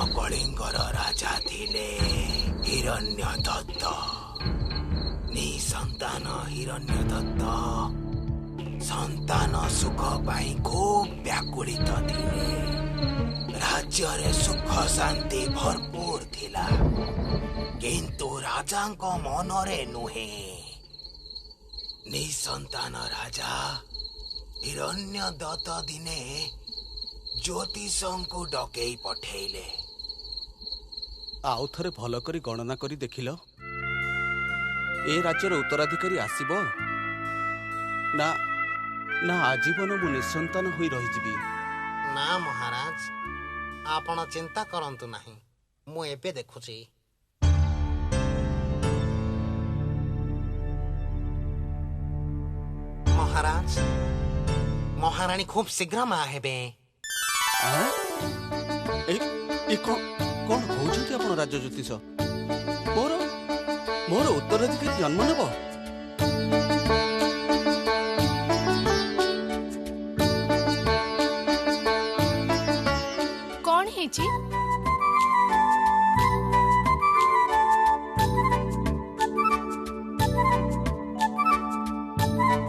कलिंगर राजा थिले हिरण्यदत्त। निसंतान हिरण्यदत्त संतान सुख पाई खूब व्याकुलित थिले। राज्य रे सुख शांति भरपूर थिला, किंतु राजांको मनरे नुहे। निसंतान राजा हिरण्यदत्त दिने ज्योतिषंकु डकेई पठेइले। आउ थरे भल करी गणना करी देखिल, ए राज्यर उत्तराधिकारी आसीबो ना ना आजीवन मु निसंतान होई रहिजिबी। ना महाराज, आपण चिंता करंतु नाही, मु एबे देखुची। महाराज, महारानी खूब शीघ्र मा हेबे। कौन कहते आप राज्य ज्योतिष? मोर मोर उत्तराधिकारी जन्म नेब? कौन है जी?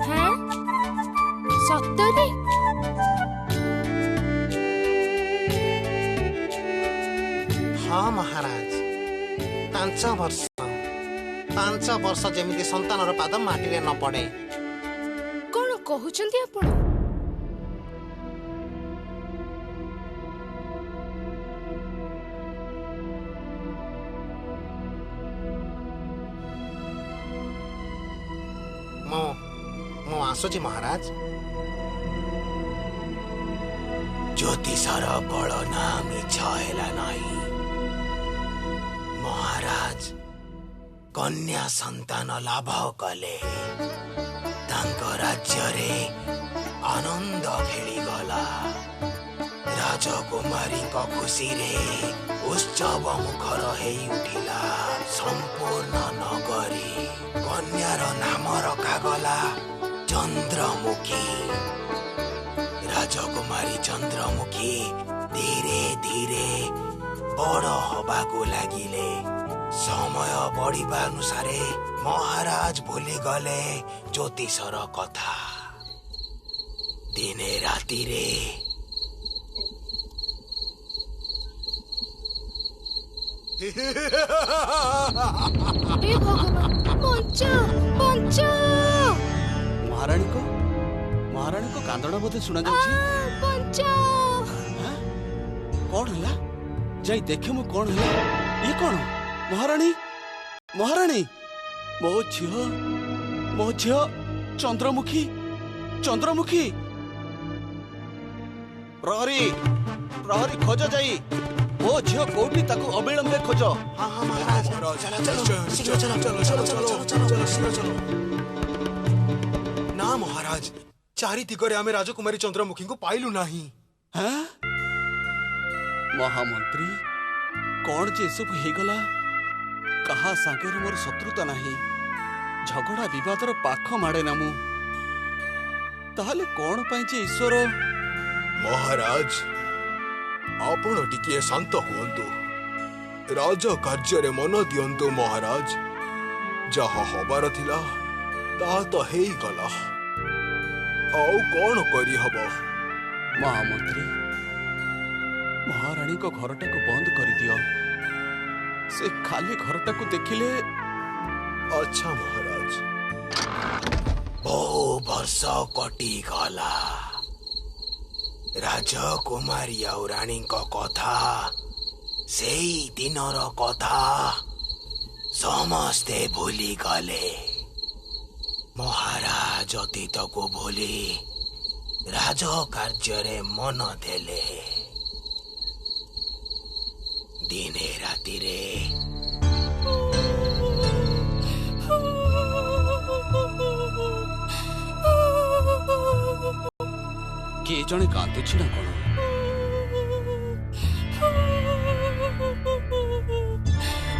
हैं? सत्तरी? हाँ महाराज, 5 वर्ष जेमिति संतानर पाद माटी न पड़े। कौन कहउछंती आपण? मो आसुची महाराज। ज्योतिषर कलना मिछ हेला नाही। महाराज कन्या संतान लाभ कले। तांक राज्य रे आनंद खेलीगला। राजकुमारी को खुशी रे उत्सव मुखर हेई उठिला संपूर्ण नगरी। कन्यार नाम रखागला चंद्रमुखी। राजकुमारी चंद्रमुखी धीरे धीरे बड़ हबाकू लागिले। समय बढ़िबा अनुसारे महाराज भूली गले ज्योतिषर कथा। दिने राति रे हे भगवान, बंचाओ बंचाओ। महाराणी को कांदड़ा बोधे सुना जाउछि। बंचाओ। कौन हला? जाई देखे मु कौन हला। ये कौन? महाराणी मो झियो चंद्रमुखी। प्रहरी खोज जाई। मो झियो कोठी ताकू अविलंबे खोज। हाँ हाँ महाराज, चलो। ना महाराज, चारि दिगरे आमे राजकुमारी चंद्रमुखी को पाइलु नाही। महामंत्री कौन जे सब हेगला? कहा सागर मोर शत्रुता नाही। झगड़ा विवादर पाख माड़े ना मु। ताहले कौन पाई जे ईश्वर? महाराज आपण टिके शांत हुअन्तु। राज कार्य रे मन दियंतु महाराज। जहा हबार थिला ता तो हेई गला। आउ कौन करी हबो? महामंत्री महारानी को घरटा को बंद कर दियो। से खाली घरटा को देखिले। अच्छा महाराज। बहु वर्ष कटी गला। राजकुमारी और रानी को कथा सेई दिनर कथा समस्ते भूली गले। महाराज अतीत को भूली राज कार्य रे मन देले। दिने राति रे किए जने कांदुछि ना कोन?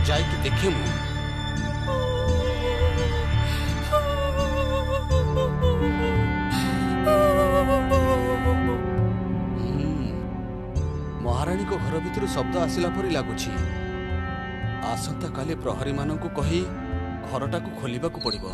जाई कि देखे मु। महाराणी को घर भितर शब्द आसिला परी लगुछि। आसंता काली प्रहरी माननकु कही घरटाकू खोलिबाकू पड़िबो।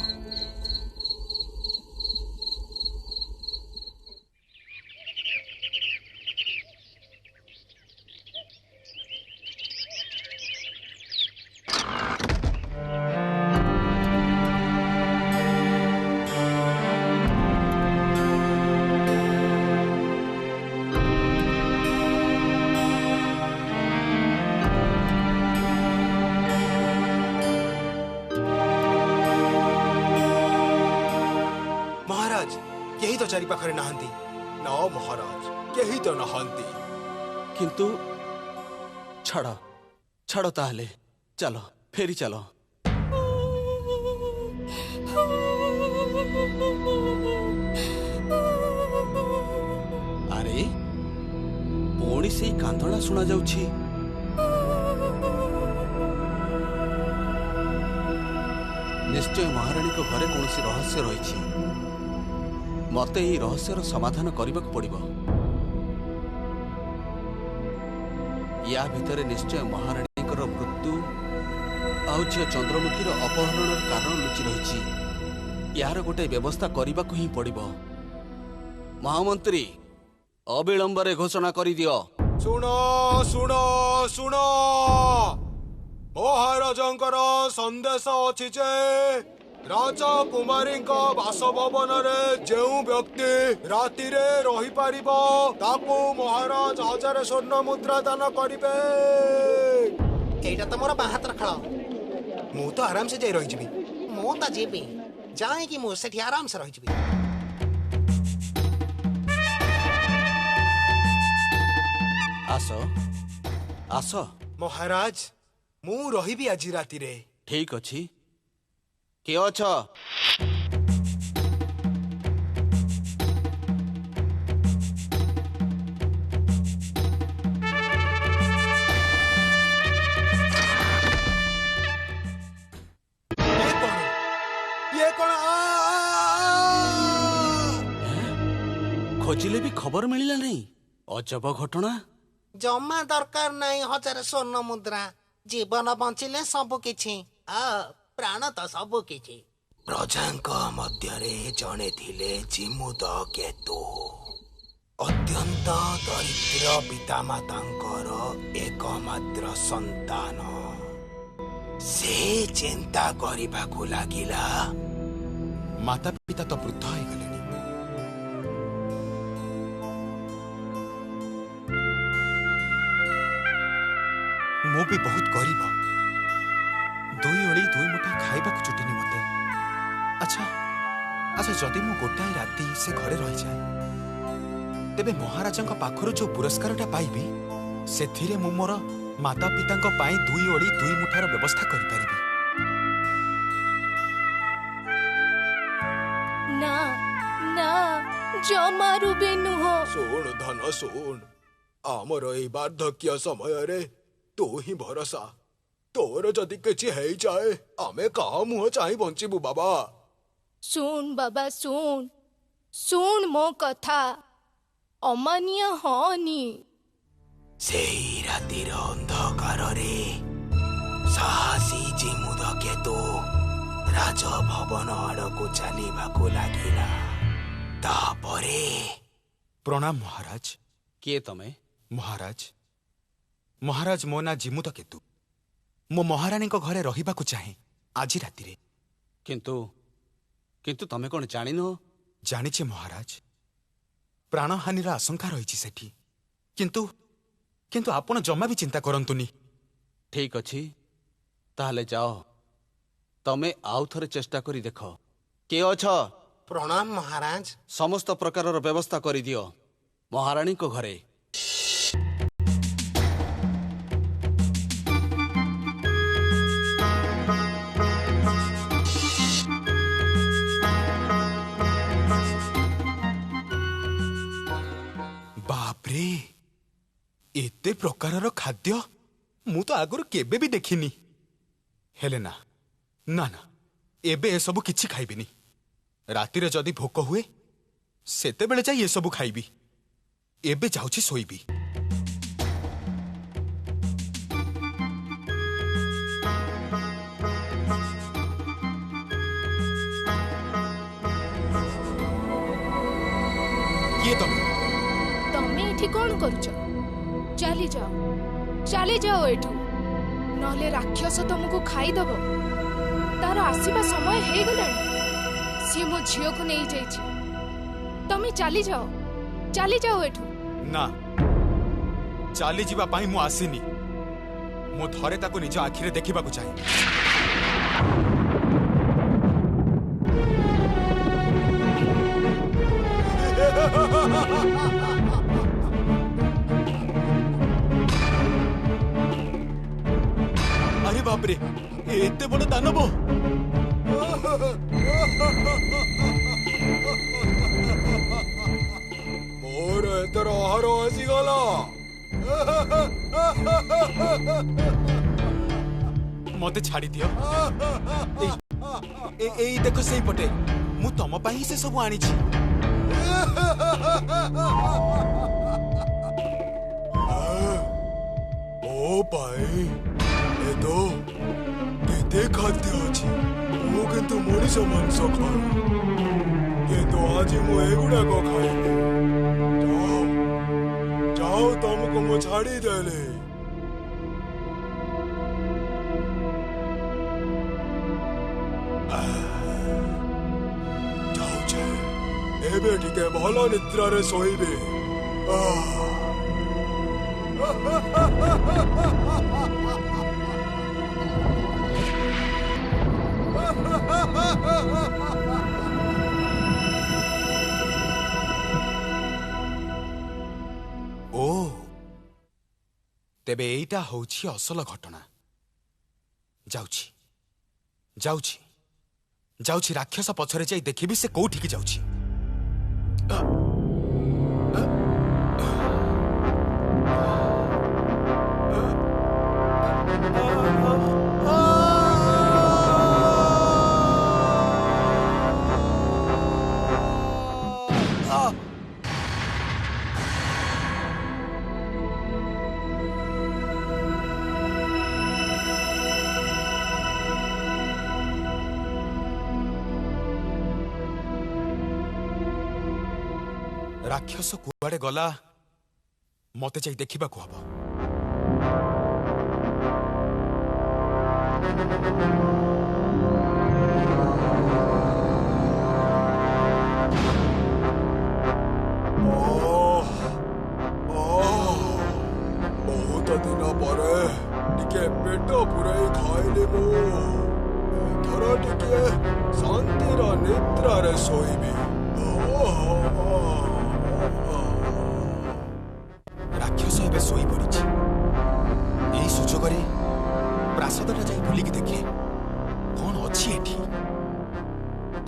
यही तो चारि पाखरे नहांती ना महाराज, यही तो नहांती। किंतु छाड़ छाड़ ताहले चलो फेरी चलो। अरे पुणी से कांदणा सुना जाउछि। निश्चय महाराणी को घरे कौन सी रहस्य रही। मते यही रहस्यर समाधान करने को पड़िबो। या भितरे निश्चय महाराणी मृत्यु आउ झील चंद्रमुखी अपहरण कारण लुचि रही। यार गोटे व्यवस्था करने को ही पड़िबो। महामंत्री अविलंबरे घोषणा कर दियो। सुनो सुनो सुनो, महाराजंकर संदेश अछि जे राजकुमारी बासभवन जो व्यक्ति राति रही पारिबो ताकू महाराज 1000 स्वर्ण मुद्रा दान करिबे। एटा तो मोर बाहातर खेल। मु तो आराम से जाई रही जीवी। मु तो जीवी जाए कि मु सेठी आराम से रही जीवी। आस आस महाराज, मु रही आज राति रे। ठीक अछि। के अछ? ये कौन? खोजिले भी खबर मिलला नहीं। अजब घटना। जमा दरकार नहीं 1000 स्वर्ण मुद्रा। जीवन बंचिले सब किछि, प्राण तो सब किछि। प्रजांक मध्यरे जणे थिले जिमुद केतु। अत्यंत दरिद्र पितामातांकर एकमात्र संतान। से चिंता करिबाकू लागिला। माता पिता तो वृद्ध हो गले। मु भी बहुत गरीब। 2 ओली 2 मुठा खाइबा को चुटिनी मते। अच्छा अच्छा, जदि मु गोटाए राति से घरे रही जाए तेबे महाराजंक पाखरु जो पुरस्कारटा पाइबी सेथिरे मु मोर माता पितांक पाई 2 ओली 2 मुठार व्यवस्था करि परिबी। ना ना, जमारू भी नुहो। सुन धन सुन, आमर एई वार्धक्य समय रे तू ही भरोसा। तोर जदि किछि हेई जाए आमे का मुह चाहि बंचिबु बाबा। सुन बाबा सुन, सुन मो कथा। अमानिया हनी। सेई रातिर अंधकार रे साहसी जिमुद केतु राजभवन आड़कू चलिबाकू लागिला। तापरे प्रणाम महाराज। के तमे? महाराज महाराज मो ना जिमुद केतु। मो महारानी को घरे रहिबाकू चाहे आज राति रे। किंतु किंतु तमे कौन जानि न? जानिछे महाराज, प्राणहानिर आशंका रही सेठी। किंतु किंतु आपण जमा भी चिंता करंतुनी। ठीक अछि, ताहले जाओ। तमे आउ थरे चेष्टा करी देख। के अछ? प्रणाम महाराज। समस्त प्रकारर व्यवस्था करी दियो महारानी को घरे। बापरे, एते प्रकारर खाद्य मु तो आगुर केबे भी देखिनी। हेले ना ना ना, एबे ए सबु किछि खाइबिनी। राति रे जदि भोक हुए सेते बेले जाई ए सबु खाइबी। एबे जाउछि सोइबी। कौन करुच चली जाओ एठू नले राक्षस तुमको खाईदब तार आसीबा समय हे गलानी सी मो झियो को नहीं जाइछि तमे चली जाओ एठू ना चली जीवा पाई मु आसीनी मु थरे ताको निज आखिरे देखिबा को चाहे अरे बाप रे एते बड़ दानव मोर एतर आहार आसीगला मते छाड़ी दियो ए देखो सही पटे मु तम पाई से सब आनी छी ओ भाई ए तो केते खाद्य अछि मु किंतु मनीष मांस खाऊ ये तो आज मु एगुडा को खाई जाओ तुमको मु छाड़ी देले एबे टिके भलो निद्रा रे सोइबे ओ तेबे एइटा होछि असल घटना जाउछि राक्षस पछरे जाई देखिबी से कोठी की जाउछि राक्षस कुआड़े गला मते जाई देखिबा को हबो बहुत दिन पर टिके पेट पुराई खाइले मो थरा टिके शांति रा निद्रा रे सोइबी राक्षस एबे सोई पड़िछि एई सुजोग रे प्रासादटा जाई बुलिकी देखे कोन अछि एठी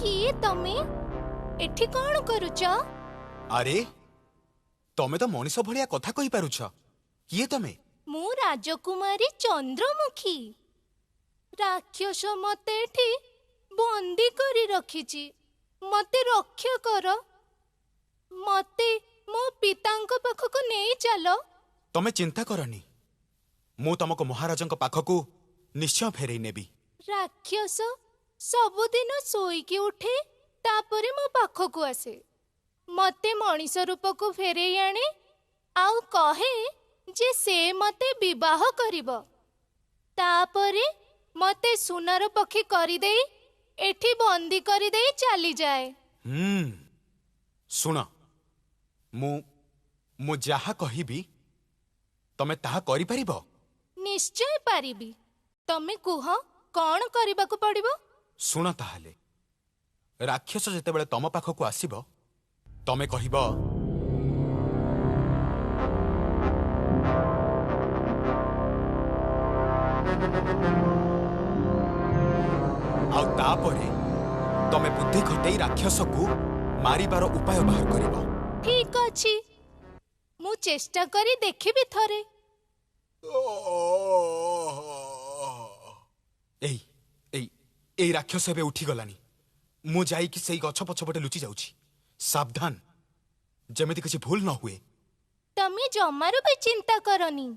किए तमे एठी कोन करूछ अरे तमे तो मनीष भलिया कथा कहि पारुछ किए तमे मु राजकुमारी चंद्रमुखी राक्षस मते एठी बंदी करी रखिछि मते रक्षा कर मते मो पितांक पाखको नहीं चलो तमे चिंता करनी मु तमको महाराजंक पाखको निश्चय फेरई नेबी राक्षस सबुदिन सोईकी उठे तापरे मो पाखको आसे मते मनीष रूप को फेरई आने आउ कहे जे से मते विवाह करिबो तापरे मते सुनार पक्षी करी देई एठी बंदी करी देई चली जाए सुन मु जहा कहिबी तमे ताहा करि परिबो निश्चय पारिबी तमे कुह कोन करिबाकू पड़िबो सुन ताहाले राक्षस जेतेबेले तम पाखकू आसीबो तमे कहिबो आउ तापरे तमे बुद्धि खटेई राक्षस को मारिबार उपाय बाहर करिबो ठीक अछि मु चेष्टा करी देखिबी थरे एई राक्षस एबे उठी गलानी मु जाई कि सेई गछ पछपटे लुचि जाउछि सावधान जेमिति किछि भूल न हुए तमे जमारो भी चिंता करनी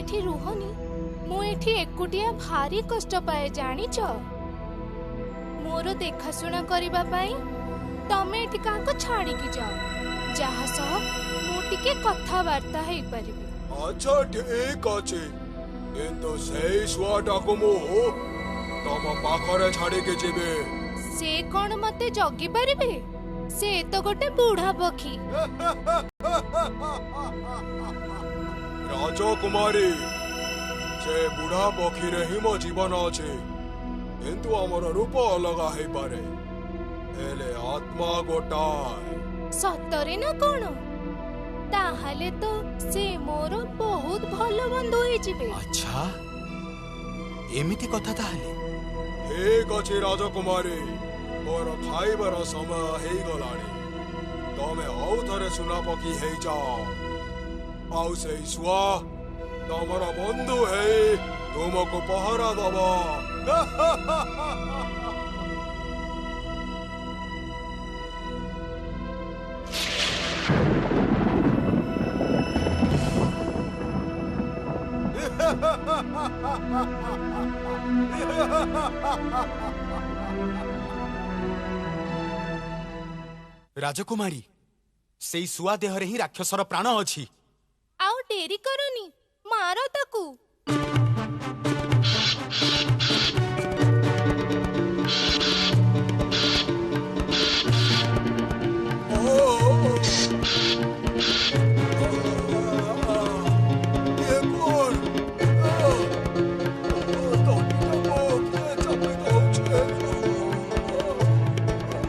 एठी रुहनी मु एठी एकुटिया भारी कष्ट पाए जानिच। मोर देखाशुना करबा पाई तमे एठी काको छाड़ी की जाओ जहा सह मु टिके कथावार्ता हेई परिबे। अच्छा ठीक अछि किंतु सेई शुआटाको मु तम पाखरे छाड़ी के जेबे। से कौन मते जगी परिबे? से तो गोटे बूढ़ा पक्षी। राजकुमारी से बुढ़ा पक्षी रे ही मो जीवन अछि किंतु हमर रूप अलग हेई पारे हेले आत्मा गोटाए। सतरे ना कौन? ताहाले तो से मोर बहुत भलो बंधु होई जिबे। अच्छा एमिति कथा ताहले ठीक अछि राजकुमारी मोर खाइबार समय हेई गलाणी तमे आउ थरे सुना पकी हेई जाओ आउ से शुआ तमर बंधु हेई तुमको पहरा दबा। राजकुमारी सेई सुआ देहरे ही राक्षसर प्राण अछि। आउ डेरी करनी मारो ताकू।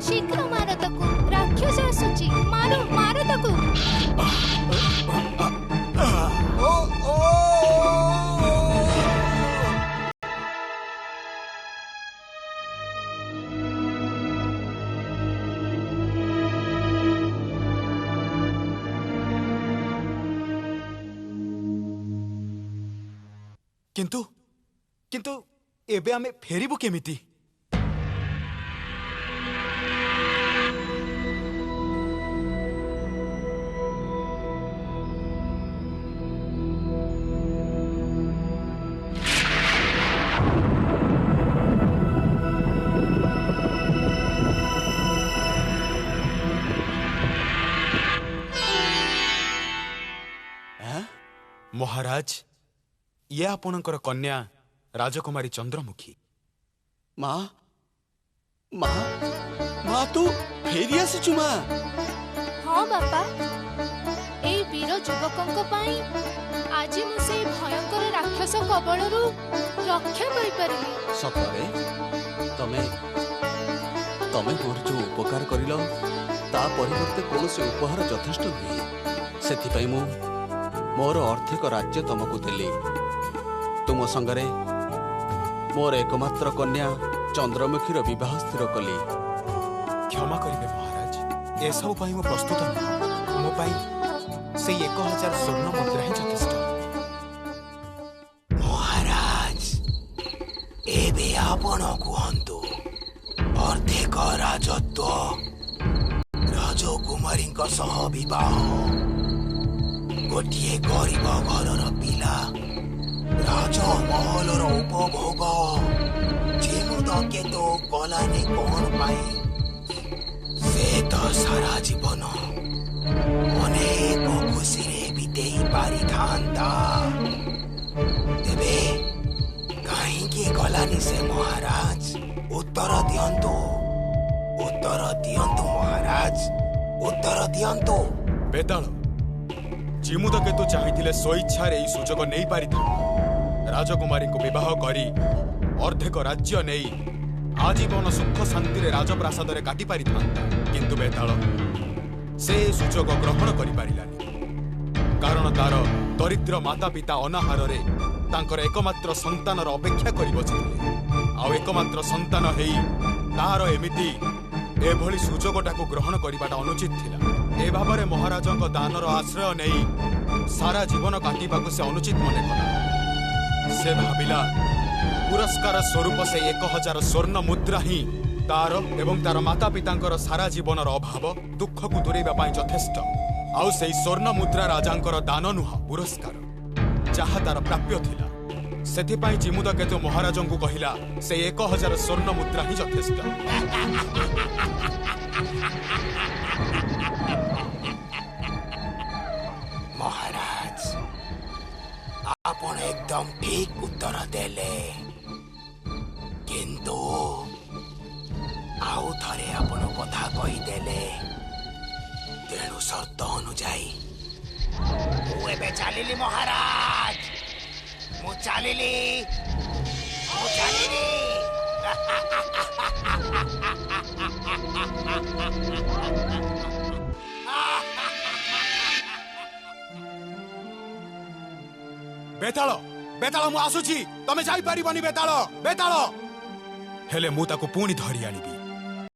शीघ्र मारो ताकू राक्षस आसुची। मारो मारो ताकू। किंतु किंतु एबे आमे फेरिबु केमिति? महाराज ये आपणकर कन्या राजकुमारी चंद्रमुखी। माँ माँ माँ तू फेरी आसीचु माँ। हाँ बापा ए वीर युवकंक पाई आज मु से भयंकर राक्षस कबलरू रक्षा पाई परिली। सतरे तमे तमे मोर जो उपकार करिलो ता परिवर्ते कोनसे उपहार यथेष्ट हुए सेथिपाई मु मोर आर्थिक राज्य तुमको देली। तुम संगरे मोर एकमात्र कन्या चंद्रमुखीर विवाह स्थिर कली। क्षमा करिबे महाराज ए सब पाई मो प्रस्तुत न मो पाई से 1000 स्वर्ण मुद्रा ही यथेष्ट। महाराज एबे आपण कुहंतु अर्धेक राजत्व राजकुमारीଙ୍କ सह विवाह गोटिए गरीब घरर पिला राजमहलर उपभोग जेमुदके तो कलानी कौन पाई से तो सारा जीवन अनेक खुशी बीतेई पारि थांता तेबे कहीं गलानी से महाराज? उत्तर दियंतु महाराज उत्तर दियंतु। बेताल जिमुद केतु चाहिथिले स्वेच्छा रे सुजोग नै पारि था राजकुमारी को विवाह करी अर्धेक राज्य नै आजीवन सुख शांति रे राजप्रासाद रे काटी पारि था किंतु बेताल से सुजोग ग्रहण करि पारिलानी कारण तार दरिद्र माता पिता अनाहार रे तांकर एकमात्र संतानर अपेक्षा करि बसिथिले आ एकमात्र संतान हेई तार एमिति एभली सुजोगटाକୁ ग्रहण करवाटा अनुचित थिला। ए भाबरे महाराजଙ୍କ दानर आश्रय नेई सारा जीवन काटिबाकु से अनुचित मने कला। से भाबिला पुरस्कार स्वरूप से 1000 स्वर्ण मुद्रा ही तार एवं तार माता पितांकर सारा जीवनर अभाव दुख को दूरेबा पई यथेष्ट। आउ सेई स्वर्ण मुद्रा राजांकर दान नुह पुरस्कार जहा तार प्राप्य थिला सेथिपाई जिमुद केतु महाराज को कहिला से 1000 स्वर्ण मुद्रा ही यथेष्ट। महाराज आपण एकदम ठीक उत्तर देले किंतु आउ थरे आपण कथा कही देले तेणु शर्त अनुजाई मु एबे चलिली महाराज मु चलिली बेताल बेताल मु आसुची तमे जाई परिबनी बेताल बेताल हेले मु ताको पुणी धरि आनिबी